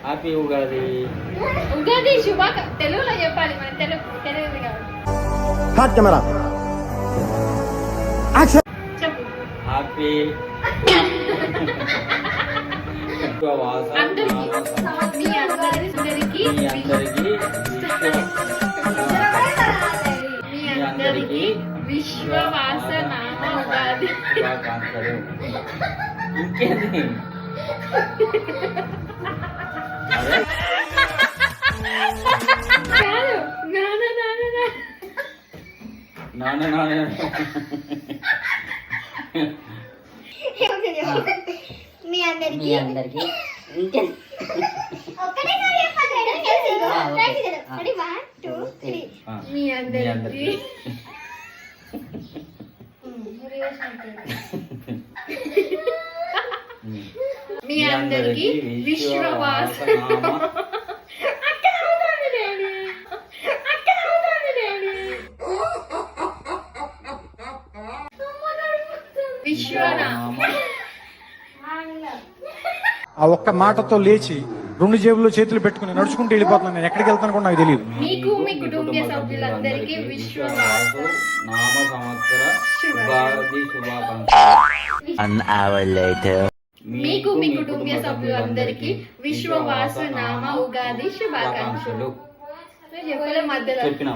Happy Ugadi. Ugadi తెలుగులో చెప్పాలి మనం తెలుగు కెమెరా చెప్పు. హ్యాపీ విశ్వవాస నామ ఉగాది. ఇంకేంది నాన్న మీ అందరికి మీ అందరికి మీ అందరికి విశ్వవాస విశ్వనామ ఆ ఒక్క మాటతో లేచి 2 జేబుల్లో చేతులు పెట్టుకుని నడుచుకుంటూ వెళ్ళిపోతున్నాను. నేను ఎక్కడికి వెళ్తాను కూడా నాకు తెలియదు. మీకు మీ కుటుంబ సభ్యులందరికీ విశ్వవాస నామ సంవత్సర ఉగాది శుభాకాంక్షలు. మీకు మీ కుటుంబ సభ్యులందరికీ విశ్వవాస నామ ఉగాది శుభాకాంక్షలు. మధ్యలో చెప్పిన